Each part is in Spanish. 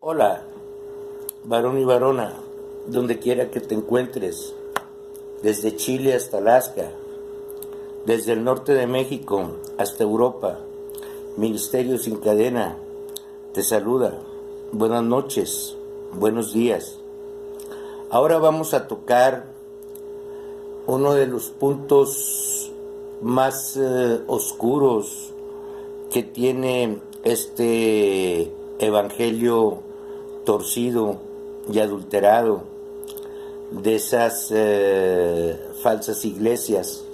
Hola, varón y varona, donde quiera que te encuentres, desde Chile hasta Alaska, desde el norte de México hasta Europa, Ministerio Sin Cadena te saluda. Buenas noches, buenos días. Ahora vamos a tocar uno de los puntos más oscuros que tiene este evangelio torcido y adulterado de esas falsas iglesias.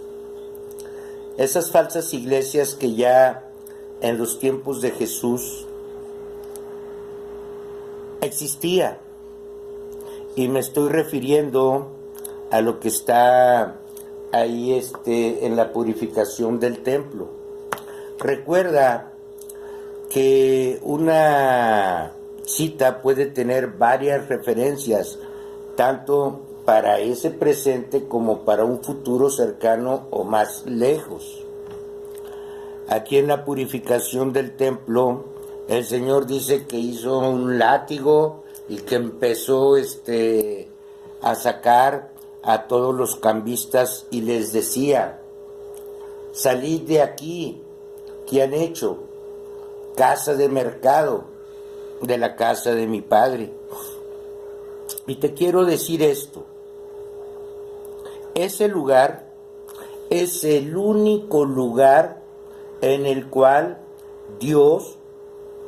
Esas falsas iglesias que ya en los tiempos de Jesús existía. Y me estoy refiriendo a lo que está ahí en la purificación del templo. Recuerda que una cita puede tener varias referencias, tanto para ese presente como para un futuro cercano o más lejos. Aquí en la purificación del templo, el Señor dice que hizo un látigo y que empezó a sacar a todos los cambistas y les decía: salid de aquí. ¿Qué han hecho? Casa de mercado de la casa de mi Padre. Y te quiero decir esto: ese lugar es el único lugar en el cual Dios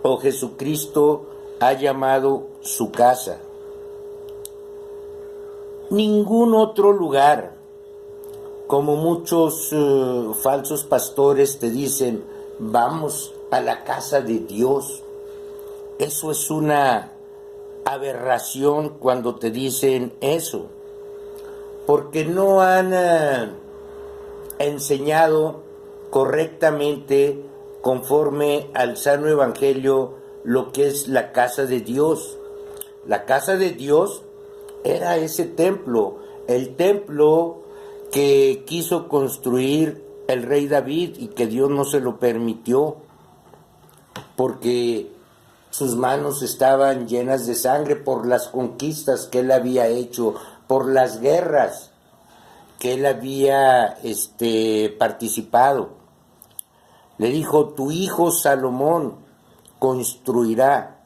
o Jesucristo ha llamado su casa. Ningún otro lugar, como muchos falsos pastores te dicen, vamos a la casa de Dios. Eso es una aberración cuando te dicen eso, porque no han enseñado correctamente, conforme al sano evangelio, lo que es la casa de Dios. La casa de Dios era ese templo, el templo que quiso construir el rey David y que Dios no se lo permitió, porque sus manos estaban llenas de sangre por las conquistas que él había hecho, por las guerras que él había participado. Le dijo: tu hijo Salomón construirá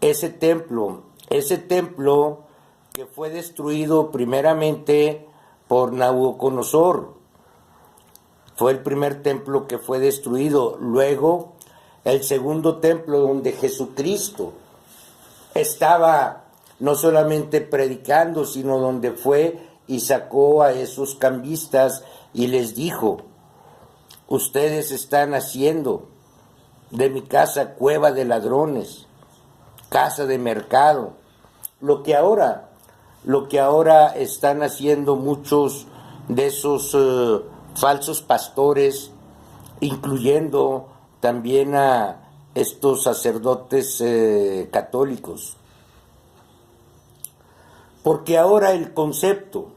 ese templo que fue destruido primeramente por Nabucodonosor. Fue el primer templo que fue destruido. Luego, el segundo templo, donde Jesucristo estaba no solamente predicando, sino donde fue y sacó a esos cambistas y les dijo: ustedes están haciendo de mi casa cueva de ladrones, casa de mercado. Lo que ahora están haciendo muchos de esos falsos pastores, incluyendo también a estos sacerdotes católicos. Porque ahora el concepto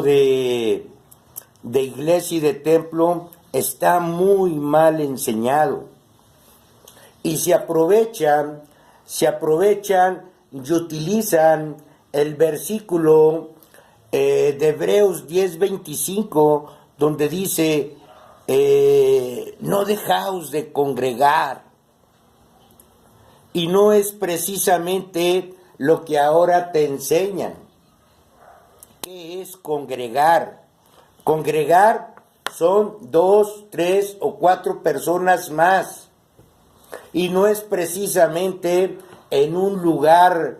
de iglesia y de templo está muy mal enseñado. Y se aprovechan y utilizan el versículo de Hebreos 10:25, donde dice: no dejaos de congregar. Y no es precisamente lo que ahora te enseñan. ¿Qué es congregar? Congregar son 2, 3 o 4 personas más. Y no es precisamente en un lugar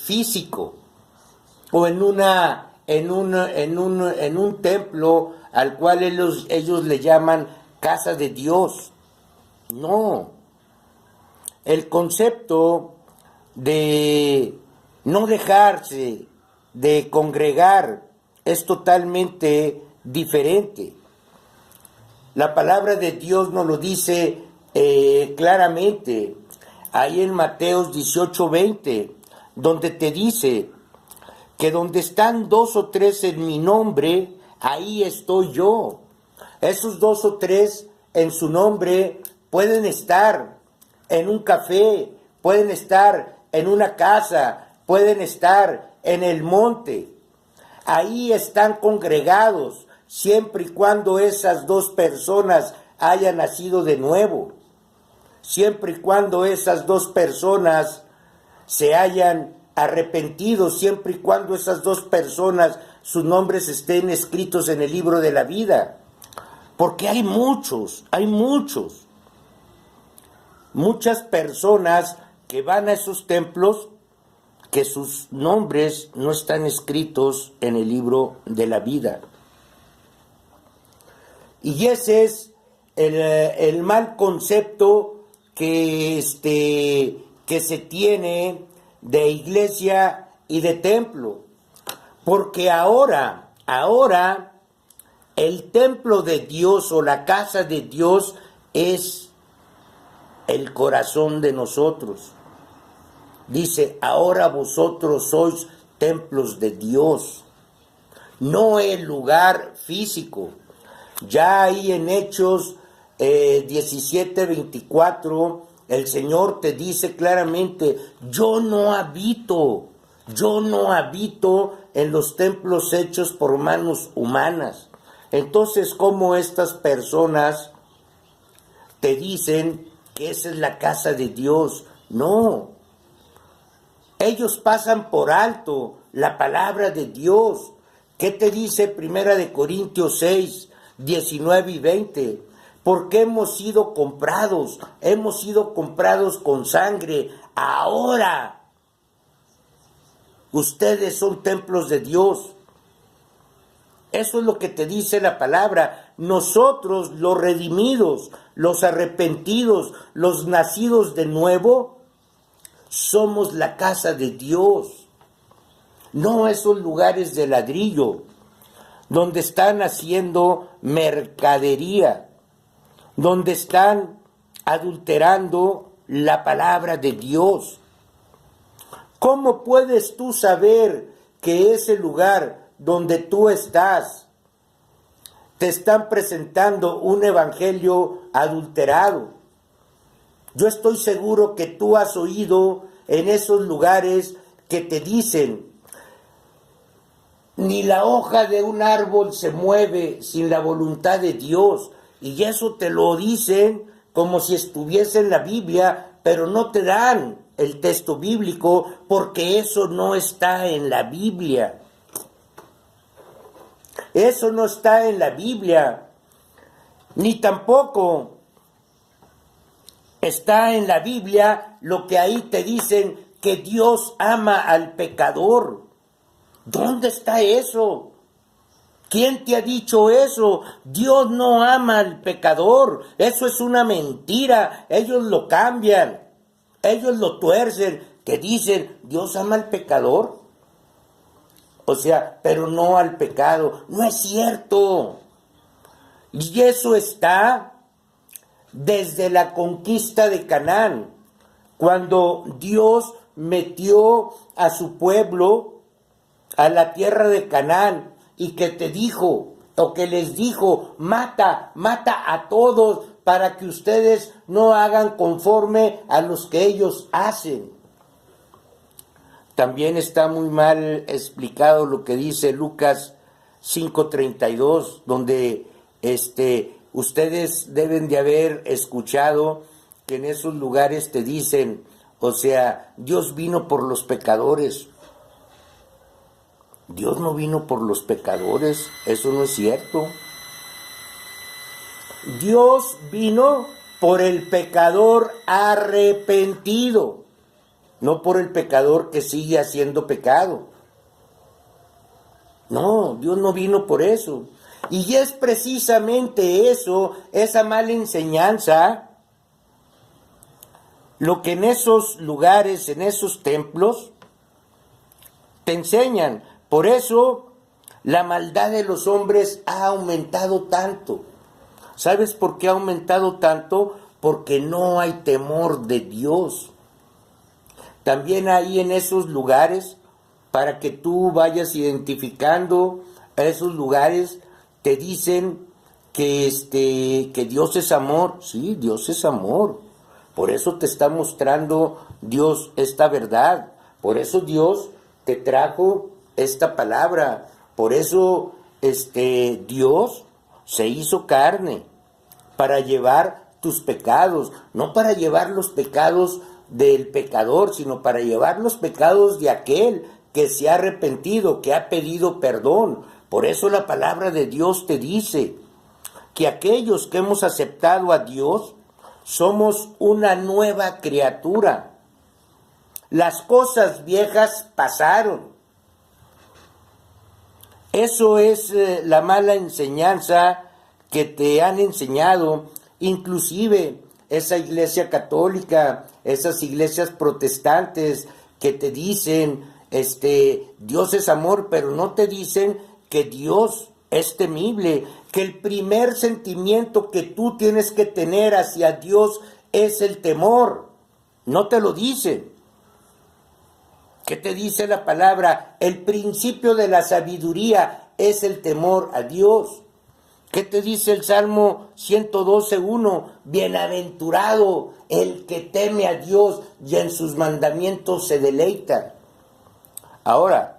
físico o en un templo al cual ellos le llaman casa de Dios. No. El concepto de no dejarse de congregar es totalmente diferente. La palabra de Dios nos lo dice claramente ahí en Mateos 18:20, donde te dice que donde están 2 o 3 en mi nombre, ahí estoy yo. Esos 2 o 3 en su nombre pueden estar en un café, pueden estar en una casa, pueden estar en el monte. Ahí están congregados, siempre y cuando esas dos personas hayan nacido de nuevo. Siempre y cuando esas dos personas se hayan arrepentido, siempre y cuando esas dos personas, sus nombres estén escritos en el libro de la vida. Porque hay muchas personas que van a esos templos que sus nombres no están escritos en el libro de la vida. Y ese es el mal concepto que se tiene de iglesia y de templo. Porque ahora el templo de Dios o la casa de Dios es el corazón de nosotros. Dice, ahora vosotros sois templos de Dios, no el lugar físico. Ya ahí en Hechos 17:24, el Señor te dice claramente, yo no habito en los templos hechos por manos humanas. Entonces, ¿cómo estas personas te dicen que esa es la casa de Dios? No. Ellos pasan por alto la palabra de Dios. ¿Qué te dice 1 Corintios 6, 19 y 20? Porque hemos sido comprados con sangre. Ahora ustedes son templos de Dios. Eso es lo que te dice la palabra. Nosotros, los redimidos, los arrepentidos, los nacidos de nuevo, somos la casa de Dios. No esos lugares de ladrillo donde están haciendo mercadería, donde están adulterando la palabra de Dios. ¿Cómo puedes tú saber que ese lugar donde tú estás te están presentando un evangelio adulterado? Yo estoy seguro que tú has oído en esos lugares que te dicen, ni la hoja de un árbol se mueve sin la voluntad de Dios. Y eso te lo dicen como si estuviese en la Biblia, pero no te dan el texto bíblico porque eso no está en la Biblia. Eso no está en la Biblia, ni tampoco está en la Biblia lo que ahí te dicen que Dios ama al pecador. ¿Dónde está eso? ¿Quién te ha dicho eso? Dios no ama al pecador. Eso es una mentira. Ellos lo cambian. Ellos lo tuercen. Que dicen, Dios ama al pecador. O sea, pero no al pecado. No es cierto. Y eso está desde la conquista de Canaán. Cuando Dios metió a su pueblo a la tierra de Canaán y que te dijo, o que les dijo, mata a todos para que ustedes no hagan conforme a los que ellos hacen. También está muy mal explicado lo que dice Lucas 5:32, donde ustedes deben de haber escuchado que en esos lugares te dicen, o sea, Dios vino por los pecadores. Dios no vino por los pecadores, eso no es cierto. Dios vino por el pecador arrepentido, no por el pecador que sigue haciendo pecado. No, Dios no vino por eso. Y es precisamente eso, esa mala enseñanza, lo que en esos lugares, en esos templos, te enseñan. Por eso la maldad de los hombres ha aumentado tanto. ¿Sabes por qué ha aumentado tanto? Porque no hay temor de Dios. También ahí en esos lugares, para que tú vayas identificando a esos lugares, te dicen que Dios es amor. Sí, Dios es amor. Por eso te está mostrando Dios esta verdad. Por eso Dios te trajo esta palabra. Por eso Dios se hizo carne para llevar tus pecados, no para llevar los pecados del pecador, sino para llevar los pecados de aquel que se ha arrepentido, que ha pedido perdón. Por eso la palabra de Dios te dice que aquellos que hemos aceptado a Dios somos una nueva criatura. Las cosas viejas pasaron. Eso es la mala enseñanza que te han enseñado, inclusive esa iglesia católica, esas iglesias protestantes que te dicen, Dios es amor, pero no te dicen que Dios es temible, que el primer sentimiento que tú tienes que tener hacia Dios es el temor. No te lo dicen. ¿Qué te dice la palabra? El principio de la sabiduría es el temor a Dios. ¿Qué te dice el Salmo 112:1? Bienaventurado el que teme a Dios y en sus mandamientos se deleita. Ahora,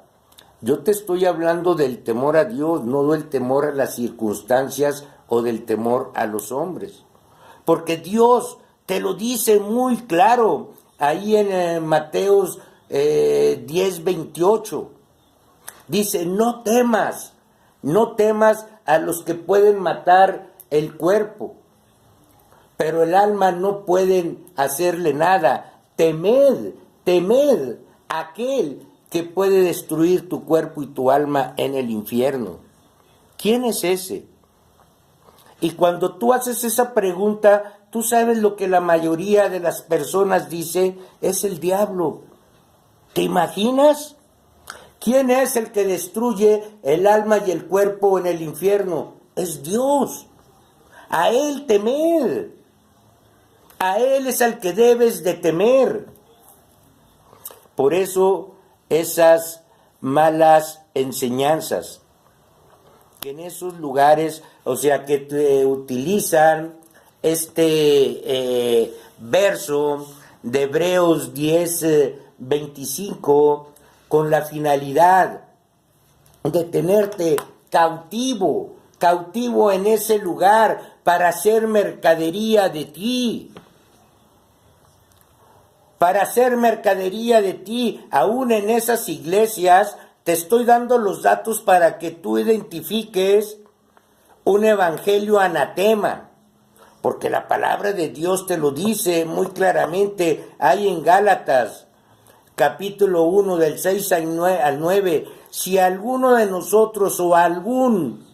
yo te estoy hablando del temor a Dios, no del temor a las circunstancias o del temor a los hombres. Porque Dios te lo dice muy claro ahí en Mateos 10:28. Dice, no temas a los que pueden matar el cuerpo, pero el alma no pueden hacerle nada. Temed a aquel que puede destruir tu cuerpo y tu alma en el infierno. ¿Quién es ese? Y cuando tú haces esa pregunta, tú sabes lo que la mayoría de las personas dice, es el diablo. ¿Te imaginas? ¿Quién es el que destruye el alma y el cuerpo en el infierno? Es Dios. A Él temed. A Él es al que debes de temer. Por eso esas malas enseñanzas que en esos lugares, o sea, que te utilizan verso de Hebreos 10:25 con la finalidad de tenerte cautivo en ese lugar para hacer mercadería de ti. Para hacer mercadería de ti, aún en esas iglesias, te estoy dando los datos para que tú identifiques un evangelio anatema, porque la palabra de Dios te lo dice muy claramente, ahí en Gálatas, capítulo 1, del 6 al 9, si alguno de nosotros o algún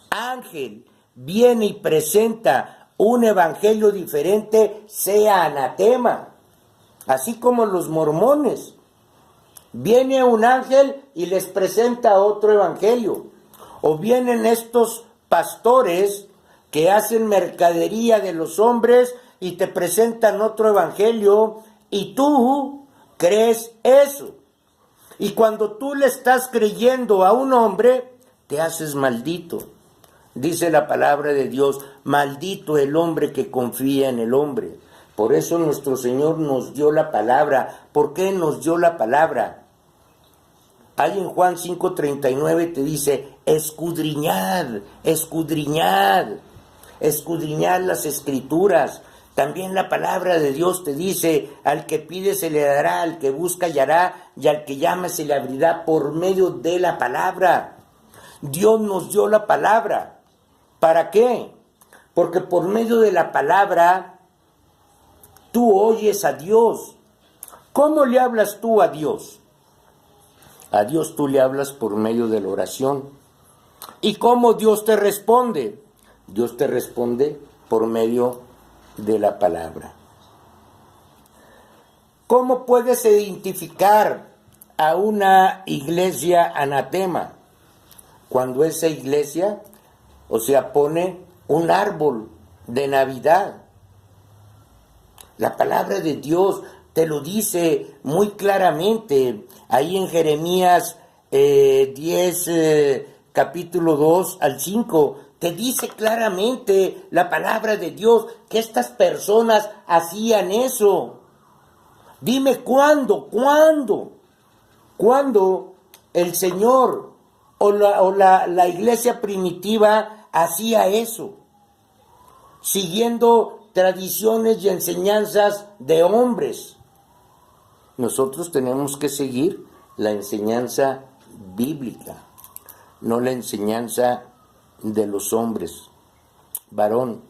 ángel viene y presenta un evangelio diferente, sea anatema. Así como los mormones. Viene un ángel y les presenta otro evangelio. O vienen estos pastores que hacen mercadería de los hombres y te presentan otro evangelio y tú crees eso. Y cuando tú le estás creyendo a un hombre, te haces maldito. Dice la palabra de Dios, maldito el hombre que confía en el hombre. Por eso nuestro Señor nos dio la palabra. ¿Por qué nos dio la palabra? Ahí en Juan 5:39 te dice, escudriñad las escrituras. También la palabra de Dios te dice, al que pide se le dará, al que busca hallará, y al que llama se le abrirá por medio de la palabra. Dios nos dio la palabra. ¿Para qué? Porque por medio de la palabra tú oyes a Dios. ¿Cómo le hablas tú a Dios? A Dios tú le hablas por medio de la oración. ¿Y cómo Dios te responde? Dios te responde por medio de la palabra. ¿Cómo puedes identificar a una iglesia anatema? Cuando esa iglesia, o sea, pone un árbol de Navidad. La palabra de Dios te lo dice muy claramente. Ahí en Jeremías 10, capítulo 2 al 5, te dice claramente la palabra de Dios que estas personas hacían eso. Dime cuándo el Señor o la iglesia primitiva hacía eso, siguiendo tradiciones y enseñanzas de hombres. Nosotros tenemos que seguir la enseñanza bíblica, no la enseñanza de los hombres. Varón,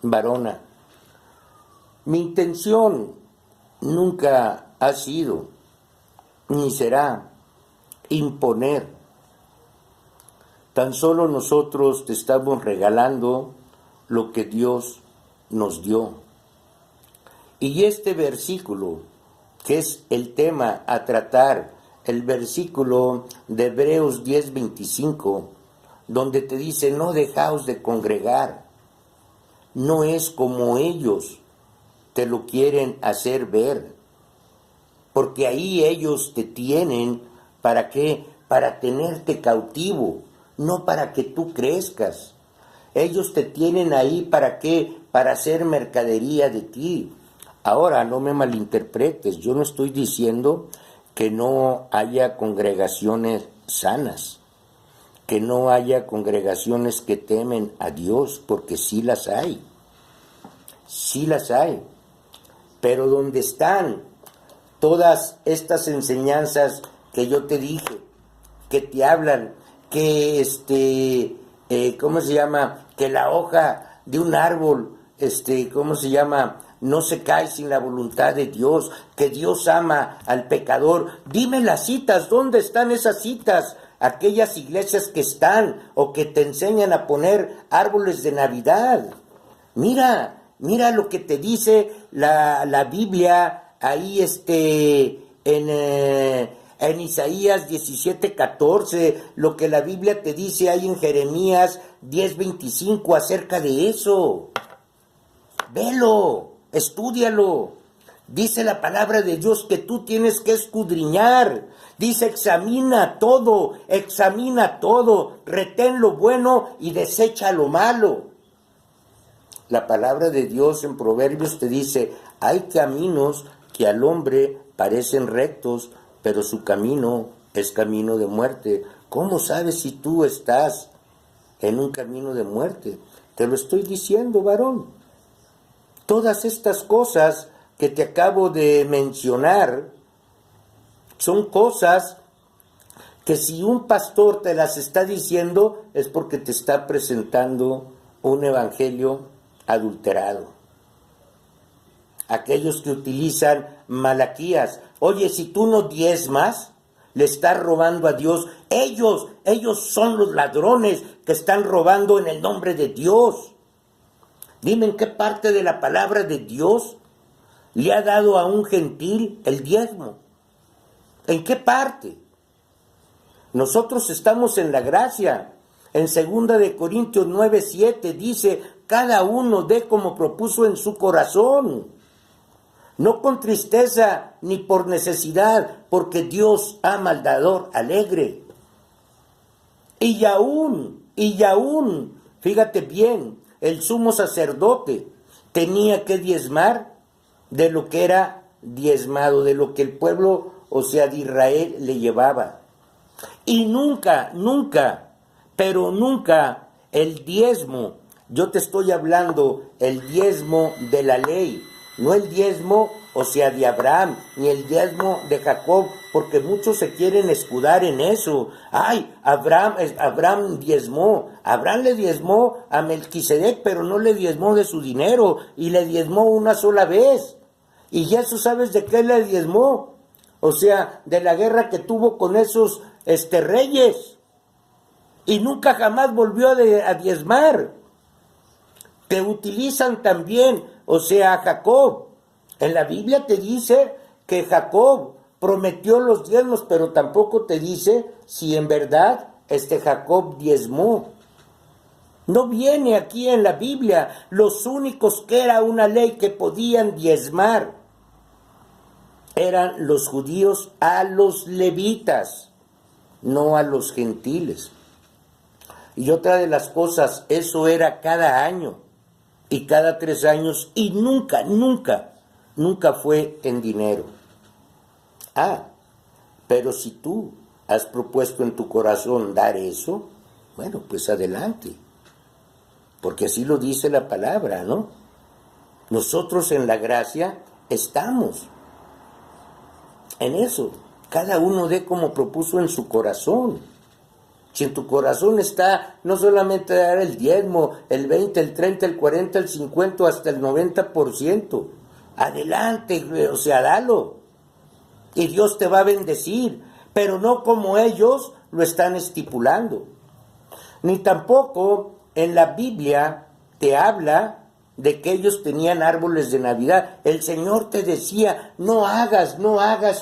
varona, mi intención nunca ha sido ni será imponer. Tan solo nosotros te estamos regalando lo que Dios nos dio. Y este versículo, que es el tema a tratar, el versículo de Hebreos 10:25, donde te dice, no dejaos de congregar, no es como ellos te lo quieren hacer ver, porque ahí ellos te tienen, ¿para qué? Para tenerte cautivo, no para que tú crezcas. Ellos te tienen ahí, ¿para qué? Para hacer mercadería de ti. Ahora, no me malinterpretes, yo no estoy diciendo que no haya congregaciones sanas, que no haya congregaciones que temen a Dios, porque sí las hay, pero donde están todas estas enseñanzas que yo te dije, que te hablan, que ¿cómo se llama? Que la hoja de un árbol, ¿cómo se llama? No se cae sin la voluntad de Dios, que Dios ama al pecador. Dime las citas, ¿dónde están esas citas? Aquellas iglesias que están o que te enseñan a poner árboles de Navidad. Mira lo que te dice la Biblia ahí en Isaías 17:14, lo que la Biblia te dice ahí en Jeremías 10:25 acerca de eso. Velo, estúdialo. Dice la palabra de Dios que tú tienes que escudriñar. Dice, examina todo, retén lo bueno y desecha lo malo. La palabra de Dios en Proverbios te dice, hay caminos que al hombre parecen rectos, pero su camino es camino de muerte. ¿Cómo sabes si tú estás en un camino de muerte? Te lo estoy diciendo, varón. Todas estas cosas que te acabo de mencionar son cosas que si un pastor te las está diciendo es porque te está presentando un evangelio adulterado. Aquellos que utilizan Malaquías, oye, si tú no diezmas, le estás robando a Dios. Ellos son los ladrones que están robando en el nombre de Dios. Dime en qué parte de la palabra de Dios le ha dado a un gentil el diezmo. ¿En qué parte? Nosotros estamos en la gracia. En 2 de Corintios 9:7 dice, cada uno dé como propuso en su corazón, no con tristeza ni por necesidad, porque Dios ama al dador alegre. Y aún, fíjate bien, el sumo sacerdote tenía que diezmar de lo que era diezmado, de lo que el pueblo, o sea, de Israel le llevaba. Y nunca, pero nunca el diezmo, yo te estoy hablando el diezmo de la ley, no el diezmo, o sea, de Abraham, ni el diezmo de Jacob, porque muchos se quieren escudar en eso. Ay, Abraham diezmó, Abraham le diezmó a Melquisedec, pero no le diezmó de su dinero, y le diezmó una sola vez. Y Jesús, ¿sabes de qué le diezmó? O sea, de la guerra que tuvo con esos reyes. Y nunca jamás volvió a diezmar. Te utilizan también, o sea, a Jacob. En la Biblia te dice que Jacob prometió los diezmos, pero tampoco te dice si en verdad Jacob diezmó. No viene aquí en la Biblia. Los únicos que era una ley que podían diezmar eran los judíos a los levitas, no a los gentiles. Y otra de las cosas, eso era cada año y cada 3 años y nunca, nunca, nunca fue en dinero. Pero si tú has propuesto en tu corazón dar eso, bueno, pues adelante. Porque así lo dice la palabra, ¿no? Nosotros en la gracia estamos en eso. Cada uno dé como propuso en su corazón. Si en tu corazón está no solamente dar el diezmo, el 20, el 30, el 40, el 50, hasta el 90%. Adelante, o sea, dalo. Y Dios te va a bendecir, pero no como ellos lo están estipulando. Ni tampoco en la Biblia te habla de que ellos tenían árboles de Navidad. El Señor te decía, no hagas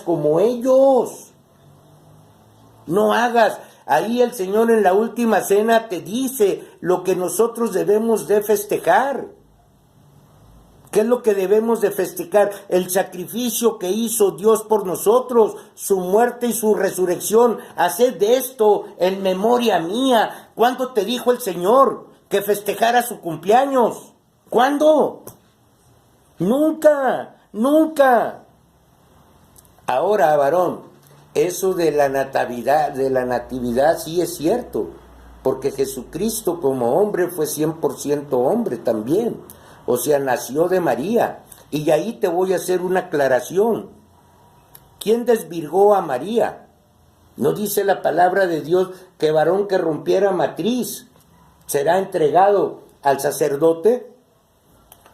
como ellos. No hagas. Ahí el Señor en la última cena te dice lo que nosotros debemos de festejar. ¿Qué es lo que debemos de festejar? El sacrificio que hizo Dios por nosotros, su muerte y su resurrección. Haced de esto en memoria mía. ¿Cuándo te dijo el Señor que festejara su cumpleaños? ¿Cuándo? Nunca, nunca. Ahora, varón, eso de la natividad sí es cierto, porque Jesucristo como hombre fue 100% hombre también. O sea, nació de María. Y ahí te voy a hacer una aclaración. ¿Quién desvirgó a María? ¿No dice la palabra de Dios que varón que rompiera matriz será entregado al sacerdote?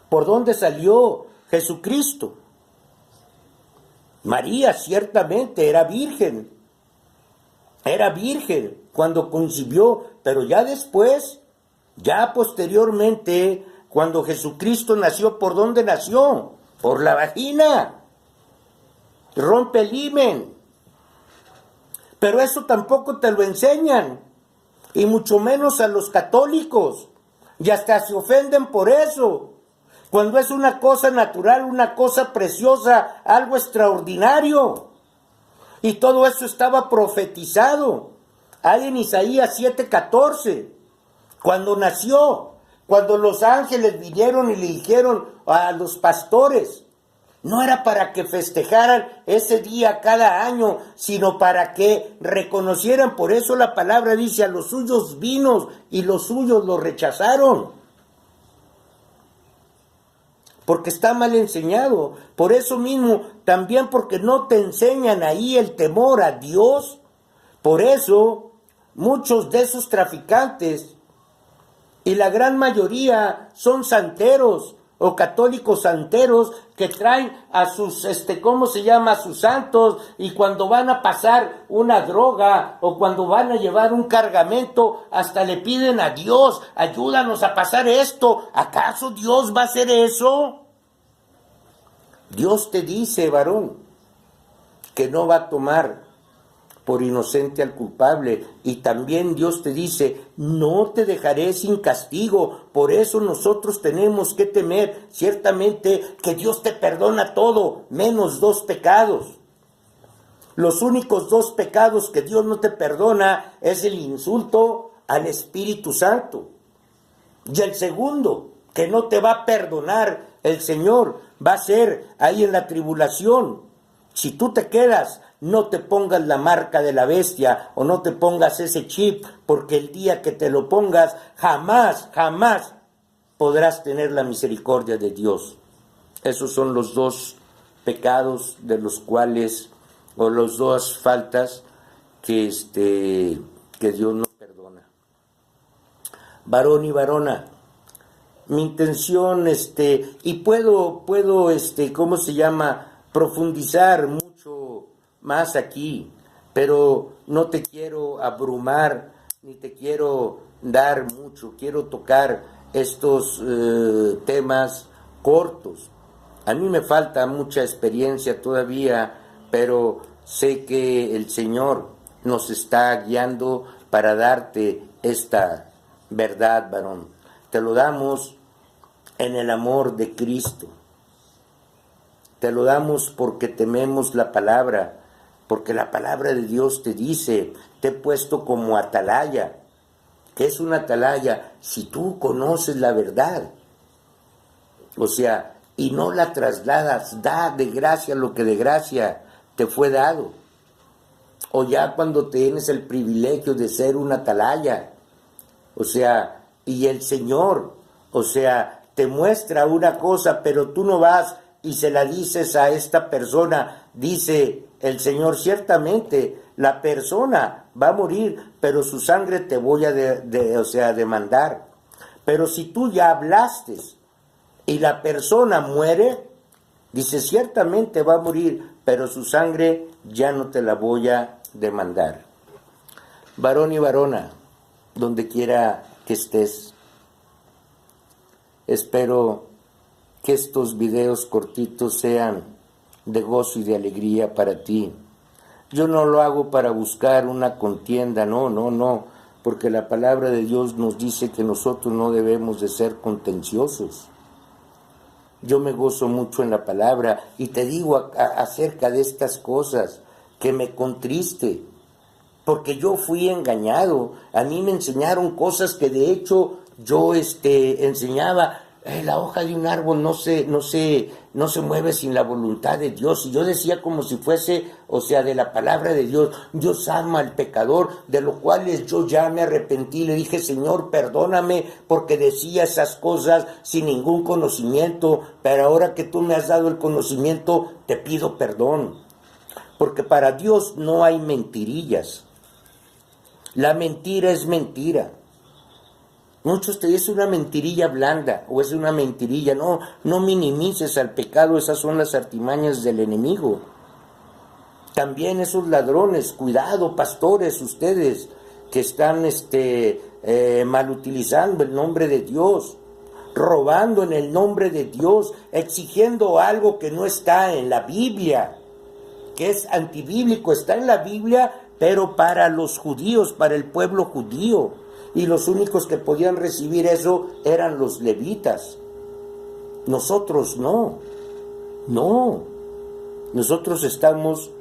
¿Por dónde salió Jesucristo? María ciertamente era virgen cuando concibió, pero ya después, ya posteriormente, cuando Jesucristo nació, ¿por dónde nació? Por la vagina. Rompe el himen. Pero eso tampoco te lo enseñan, y mucho menos a los católicos, y hasta se ofenden por eso, cuando es una cosa natural, una cosa preciosa, algo extraordinario. Y todo eso estaba profetizado. Hay en Isaías 7:14, cuando nació, cuando los ángeles vinieron y le dijeron a los pastores, no era para que festejaran ese día cada año, sino para que reconocieran. Por eso la palabra dice, a los suyos vino y los suyos lo rechazaron. Porque está mal enseñado. Por eso mismo, también porque no te enseñan ahí el temor a Dios. Por eso, muchos de esos traficantes, y la gran mayoría son santeros o católicos santeros que traen a sus, a sus santos, y cuando van a pasar una droga o cuando van a llevar un cargamento, hasta le piden a Dios, ayúdanos a pasar esto. ¿Acaso Dios va a hacer eso? Dios te dice, varón, que no va a tomar por inocente al culpable, y también Dios te dice, no te dejaré sin castigo. Por eso nosotros tenemos que temer ciertamente que Dios te perdona todo, menos 2 pecados. Los únicos 2 pecados que Dios no te perdona es el insulto al Espíritu Santo. Y el segundo que no te va a perdonar el Señor va a ser ahí en la tribulación. Si tú te quedas, no te pongas la marca de la bestia o no te pongas ese chip, porque el día que te lo pongas, jamás, jamás podrás tener la misericordia de Dios. Esos son los 2 pecados de los cuales, o las 2 faltas que Dios no perdona. Varón y varona, mi intención, y puedo, profundizar mucho más aquí, pero no te quiero abrumar, ni te quiero dar mucho, quiero tocar estos temas cortos. A mí me falta mucha experiencia todavía, pero sé que el Señor nos está guiando para darte esta verdad, varón. Te lo damos en el amor de Cristo. Te lo damos porque tememos la palabra, porque la palabra de Dios te dice, te he puesto como atalaya. ¿Qué es una atalaya? Si tú conoces la verdad, o sea, y no la trasladas, da de gracia lo que de gracia te fue dado. O ya cuando tienes el privilegio de ser una atalaya, o sea, y el Señor, o sea, te muestra una cosa, pero tú no vas y se la dices a esta persona. Dice el Señor, ciertamente la persona va a morir, pero su sangre te voy a demandar. Pero si tú ya hablaste y la persona muere, dice, ciertamente va a morir, pero su sangre ya no te la voy a demandar. Varón y varona, donde quiera que estés, espero que estos videos cortitos sean de gozo y de alegría para ti. Yo no lo hago para buscar una contienda, no, porque la palabra de Dios nos dice que nosotros no debemos de ser contenciosos. Yo me gozo mucho en la palabra y te digo acerca de estas cosas que me contriste, porque yo fui engañado. A mí me enseñaron cosas que de hecho yo enseñaba. La hoja de un árbol no se mueve sin la voluntad de Dios. Y yo decía como si fuese, o sea, de la palabra de Dios. Dios ama al pecador, de lo cual yo ya me arrepentí. Le dije, Señor, perdóname porque decía esas cosas sin ningún conocimiento. Pero ahora que tú me has dado el conocimiento, te pido perdón. Porque para Dios no hay mentirillas. La mentira es mentira. Muchos te dicen una mentirilla blanda o es una mentirilla. No minimices al pecado, esas son las artimañas del enemigo. También esos ladrones, cuidado, pastores, ustedes que están mal utilizando el nombre de Dios, robando en el nombre de Dios, exigiendo algo que no está en la Biblia, que es antibíblico, está en la Biblia, pero para los judíos, para el pueblo judío. Y los únicos que podían recibir eso eran los levitas. Nosotros no. Nosotros estamos,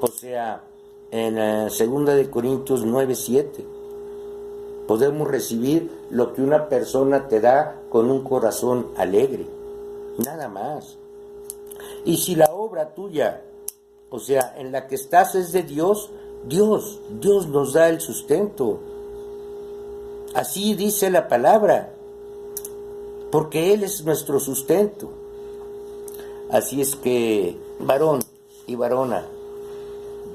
o sea, en 2 de Corintios 9:7. Podemos recibir lo que una persona te da con un corazón alegre. Nada más. Y si la obra tuya, o sea, en la que estás es de Dios, Dios nos da el sustento. Así dice la palabra, porque Él es nuestro sustento. Así es que, varón y varona,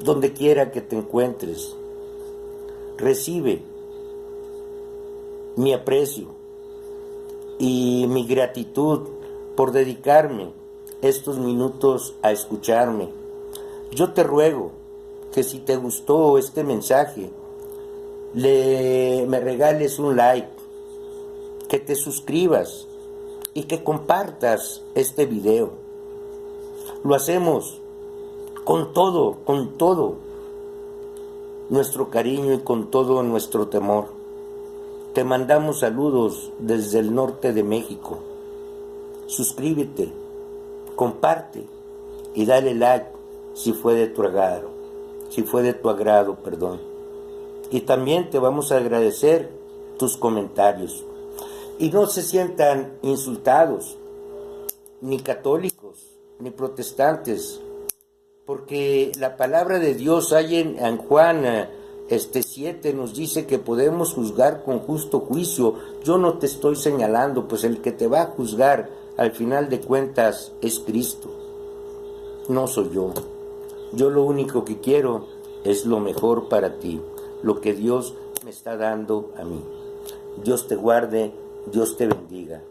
donde quiera que te encuentres, recibe mi aprecio y mi gratitud por dedicarme estos minutos a escucharme. Yo te ruego que si te gustó este mensaje, me regales un like, que te suscribas y que compartas este video. Lo hacemos con todo nuestro cariño y con todo nuestro temor. Te mandamos saludos desde el norte de México. Suscríbete, comparte y dale like si fue de tu agrado, Y también te vamos a agradecer tus comentarios. Y no se sientan insultados, ni católicos, ni protestantes, porque la palabra de Dios hay en Juan 7 nos dice que podemos juzgar con justo juicio. Yo no te estoy señalando, pues el que te va a juzgar al final de cuentas es Cristo, no soy yo. Yo lo único que quiero es lo mejor para ti, lo que Dios me está dando a mí. Dios te guarde, Dios te bendiga.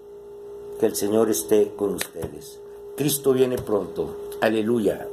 Que el Señor esté con ustedes. Cristo viene pronto. Aleluya.